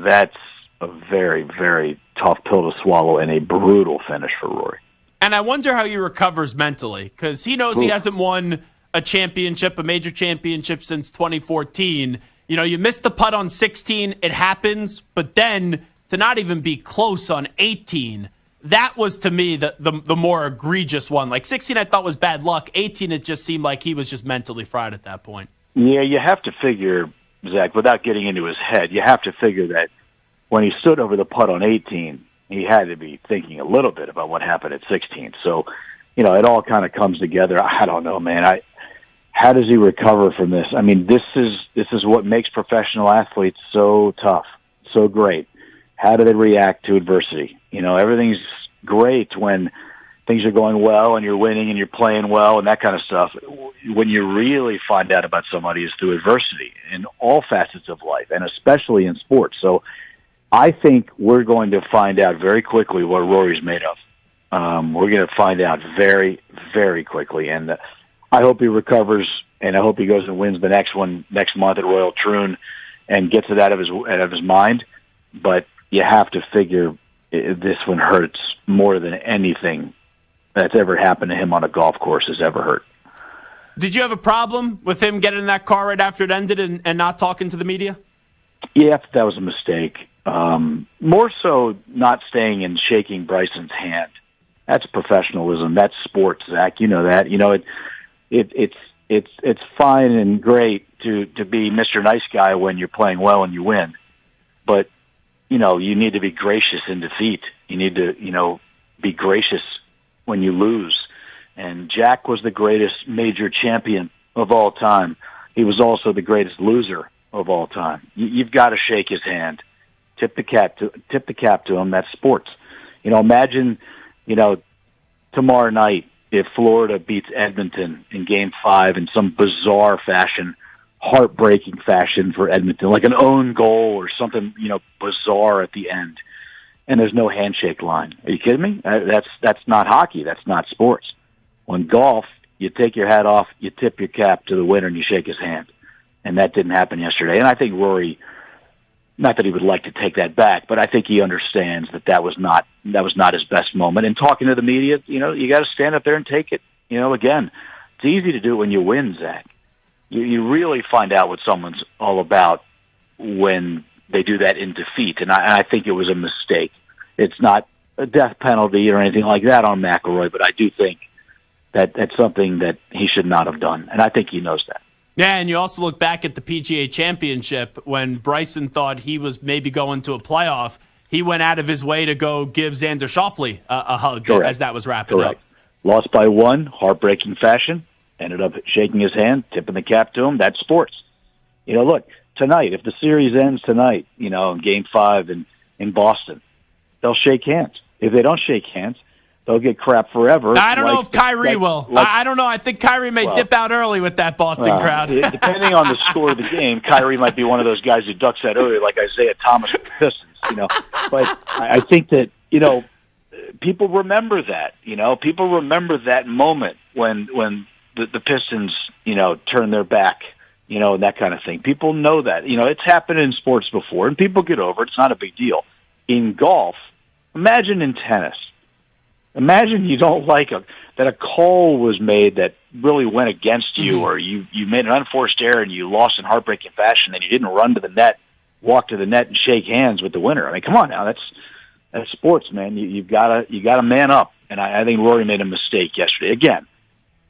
That's a very, very tough pill to swallow and a brutal finish for Rory. And I wonder how he recovers mentally, because he knows he hasn't won a championship, a major championship, since 2014. You know, you missed the putt on 16, it happens, but then to not even be close on 18, that was, to me, the more egregious one. Like 16 I thought was bad luck. 18, it just seemed like he was just mentally fried at that point. Yeah, you have to figure, Zach, without getting into his head, you have to figure that when he stood over the putt on 18, he had to be thinking a little bit about what happened at 16. So, you know, it all kind of comes together. I don't know, man. How does he recover from this? I mean, this is what makes professional athletes so tough, so great. How do they react to adversity? You know, everything's great when things are going well and you're winning and you're playing well and that kind of stuff. When you really find out about somebody is through adversity in all facets of life, and especially in sports. So I think we're going to find out very quickly what Rory's made of. We're going to find out very, very quickly. And I hope he recovers, and I hope he goes and wins the next one next month at Royal Troon and gets it out of his mind. But you have to figure this one hurts more than anything that's ever happened to him on a golf course has ever hurt. Did you have a problem with him getting in that car right after it ended and not talking to the media? Yeah, that was a mistake. More so not staying and shaking Bryson's hand. That's professionalism. That's sports, Zach. You know that. You know it's fine and great to be Mr. Nice Guy when you're playing well and you win, but you know you need to be gracious in defeat. You need to be gracious when you lose. And Jack was the greatest major champion of all time. He was also the greatest loser of all time. You've got to shake his hand. Tip the cap to him. That's sports. You know, imagine, tomorrow night if Florida beats Edmonton in Game 5 in some bizarre fashion, heartbreaking fashion for Edmonton, like an own goal or something, bizarre at the end, and there's no handshake line. Are you kidding me? That's not hockey. That's not sports. When golf, you take your hat off, you tip your cap to the winner, and you shake his hand. And that didn't happen yesterday. And I think Rory, not that he would like to take that back, but I think he understands that was not his best moment. And talking to the media, you got to stand up there and take it. Again, it's easy to do it when you win, Zach. You really find out what someone's all about when they do that in defeat. And I think it was a mistake. It's not a death penalty or anything like that on McIlroy, but I do think that that's something that he should not have done. And I think he knows that. Yeah, and you also look back at the PGA Championship when Bryson thought he was maybe going to a playoff. He went out of his way to go give Xander Schauffele a hug. Correct. As that was wrapping up. Lost by one, heartbreaking fashion. Ended up shaking his hand, tipping the cap to him. That's sports. Look, tonight, if the series ends tonight, in Game 5 in Boston, they'll shake hands. If they don't shake hands, they'll get crap forever. I don't know if Kyrie will. I don't know. I think Kyrie may dip out early with that Boston crowd. Depending on the score of the game, Kyrie might be one of those guys who ducks out early, like Isaiah Thomas with the Pistons. But I think that people remember that. People remember that moment when the Pistons turn their back. And that kind of thing. People know that. It's happened in sports before, and people get over it. It's not a big deal. In golf, imagine in tennis. Imagine you don't like that a call was made that really went against you, or you made an unforced error and you lost in heartbreaking fashion, and you didn't run to the net, walk to the net, and shake hands with the winner. I mean, come on now, that's sports, man. You gotta man up, and I think Rory made a mistake yesterday. Again,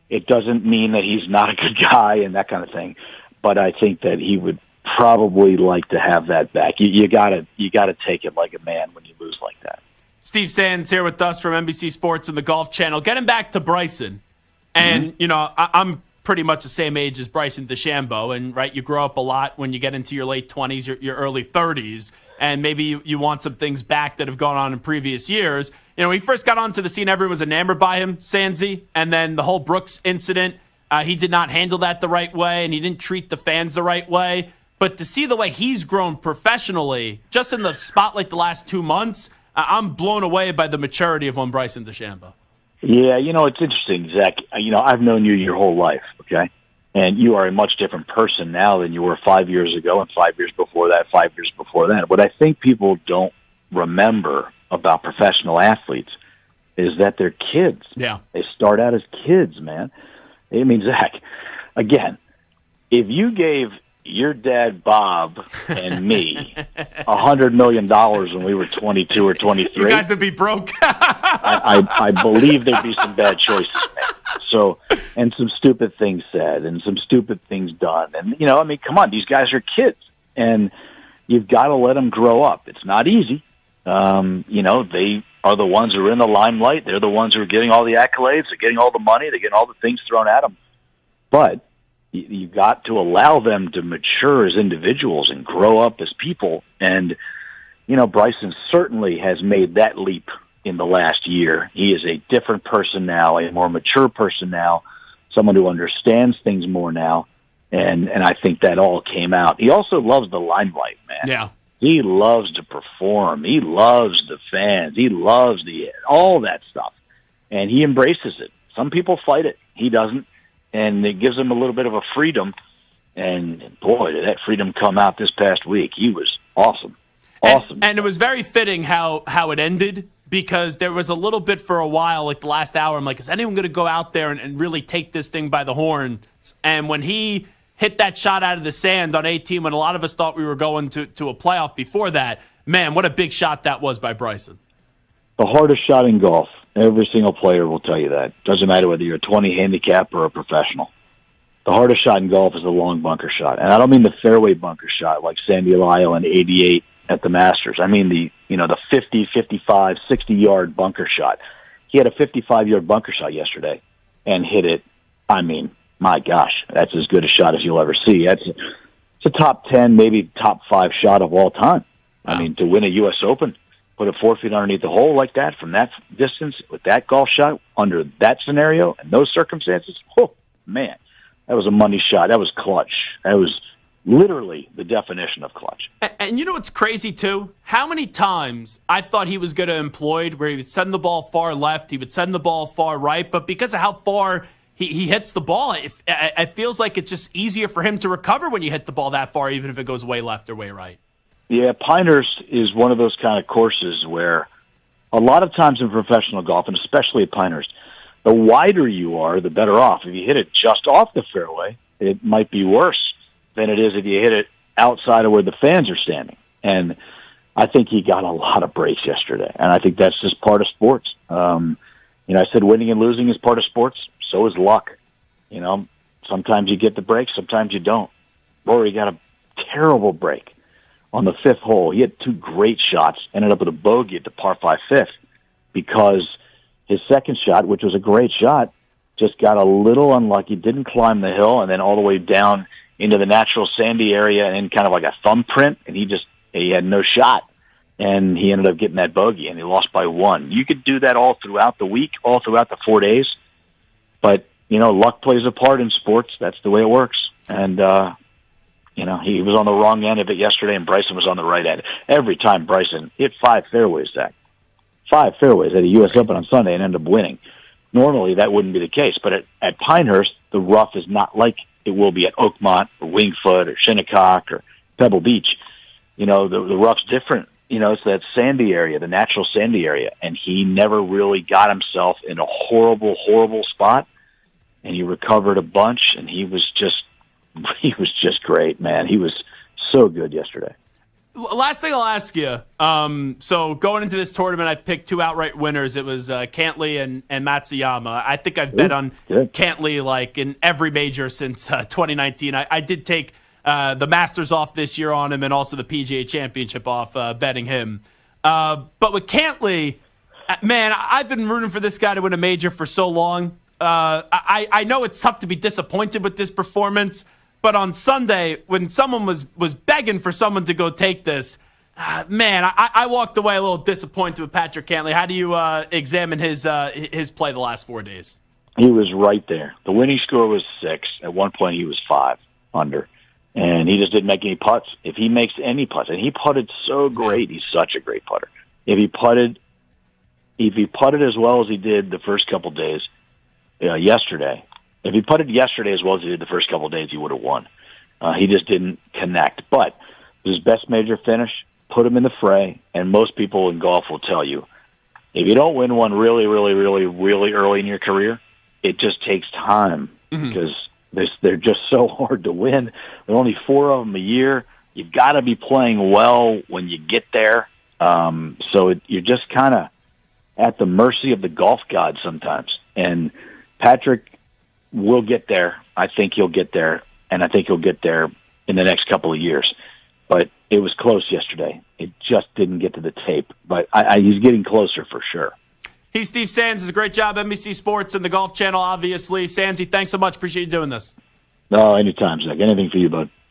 it doesn't mean that he's not a good guy and that kind of thing, but I think that he would probably like to have that back. You gotta take it like a man when you lose like that. Steve Sands here with us from NBC Sports and the Golf Channel. Getting back to Bryson, and I'm pretty much the same age as Bryson DeChambeau, and right, you grow up a lot when you get into your late 20s, your early 30s, and maybe you want some things back that have gone on in previous years. When he first got onto the scene, everyone was enamored by him, Sandsy, and then the whole Brooks incident, he did not handle that the right way, and he didn't treat the fans the right way. But to see the way he's grown professionally, just in the spotlight the last 2 months, I'm blown away by the maturity of one Bryson DeChambeau. Yeah, it's interesting, Zach. I've known you your whole life, okay? And you are a much different person now than you were 5 years ago and 5 years before that, 5 years before that. What I think people don't remember about professional athletes is that they're kids. Yeah. They start out as kids, man. I mean, Zach, again, if you gave your dad, Bob, and me $100 million when we were 22 or 23, you guys would be broke. I believe there'd be some bad choices made. So, and some stupid things said and some stupid things done. And, you know, I mean, come on, these guys are kids. And you've got to let them grow up. It's not easy. You know, they are the ones who are in the limelight. They're the ones who are getting all the accolades. They're getting all the money. They're getting all the things thrown at them. But you've got to allow them to mature as individuals and grow up as people. And, you know, Bryson certainly has made that leap in the last year. He is a different person now, a more mature person now, someone who understands things more now. And I think that all came out. He also loves the limelight, man. Yeah. He loves to perform. He loves the fans. He loves all that stuff. And he embraces it. Some people fight it. He doesn't. And it gives him a little bit of a freedom. And, boy, did that freedom come out this past week. He was awesome. Awesome. And it was very fitting how it ended, because there was a little bit for a while, like the last hour, I'm like, is anyone going to go out there and really take this thing by the horn? And when he hit that shot out of the sand on 18, when a lot of us thought we were going to a playoff before that, man, what a big shot that was by Bryson. The hardest shot in golf. Every single player will tell you that. Doesn't matter whether you're a 20 handicap or a professional. The hardest shot in golf is a long bunker shot. And I don't mean the fairway bunker shot like Sandy Lyle in 88 at the Masters. I mean the 50, 55, 60-yard bunker shot. He had a 55-yard bunker shot yesterday and hit it. I mean, my gosh, that's as good a shot as you'll ever see. It's a top 10, maybe top 5 shot of all time. Wow. I mean, to win a U.S. Open, put it 4 feet underneath the hole like that from that distance with that golf shot under that scenario and those circumstances, oh, man, that was a money shot. That was clutch. That was literally the definition of clutch. And you know what's crazy, too? How many times I thought he was going to employ where he would send the ball far left, he would send the ball far right, but because of how far he hits the ball, it feels like it's just easier for him to recover when you hit the ball that far, even if it goes way left or way right. Yeah, Pinehurst is one of those kind of courses where a lot of times in professional golf, and especially at Pinehurst, the wider you are, the better off. If you hit it just off the fairway, it might be worse than it is if you hit it outside of where the fans are standing. And I think he got a lot of breaks yesterday, and I think that's just part of sports. I said winning and losing is part of sports. So is luck. You know, sometimes you get the break, sometimes you don't. Rory got a terrible break on the 5th hole. He had 2 great shots, ended up with a bogey at the par 5 5th because his second shot, which was a great shot, just got a little unlucky, didn't climb the hill, and then all the way down into the natural sandy area and kind of like a thumbprint, and he had no shot. And he ended up getting that bogey, and he lost by 1. You could do that all throughout the week, all throughout the 4 days. But, luck plays a part in sports. That's the way it works. And, he was on the wrong end of it yesterday, and Bryson was on the right end. Every time Bryson hit 5 fairways, Zach. 5 fairways at a U.S. Open on Sunday and ended up winning. Normally, that wouldn't be the case. But at Pinehurst, the rough is not like it will be at Oakmont or Winged Foot or Shinnecock or Pebble Beach. The rough's different. It's that sandy area, the natural sandy area, and he never really got himself in a horrible, horrible spot, and he recovered a bunch, and he was just great, man. He was so good yesterday. Last thing I'll ask you. So going into this tournament, I picked 2 outright winners. It was Cantley and Matsuyama. I think I've bet on Cantley like in every major since 2019. I did take the Masters off this year on him and also the PGA Championship off betting him. But with Cantley, man, I've been rooting for this guy to win a major for so long. I know it's tough to be disappointed with this performance, but on Sunday, when someone was begging for someone to go take this, man, I walked away a little disappointed with Patrick Cantley. How do you examine his play the last 4 days? He was right there. The winning score was 6. At one point, he was 5 under. And he just didn't make any putts. If he makes any putts, and he putted so great, he's such a great putter. If he putted as well as he did the first couple days yesterday, If he putted yesterday as well as he did the first couple of days, he would have won. He just didn't connect. But his best major finish put him in the fray, and most people in golf will tell you, if you don't win one really, really, really, really early in your career, it just takes time because they're just so hard to win. There are only 4 of them a year. You've got to be playing well when you get there. You're just kind of at the mercy of the golf gods sometimes. And Patrick will get there. I think he'll get there, and I think he'll get there in the next couple of years. But it was close yesterday. It just didn't get to the tape. But he's getting closer for sure. He's Steve Sands. It's a great job, NBC Sports and the Golf Channel, obviously. Sandsy, thanks so much. Appreciate you doing this. No, anytime, Zach. Anything for you, bud.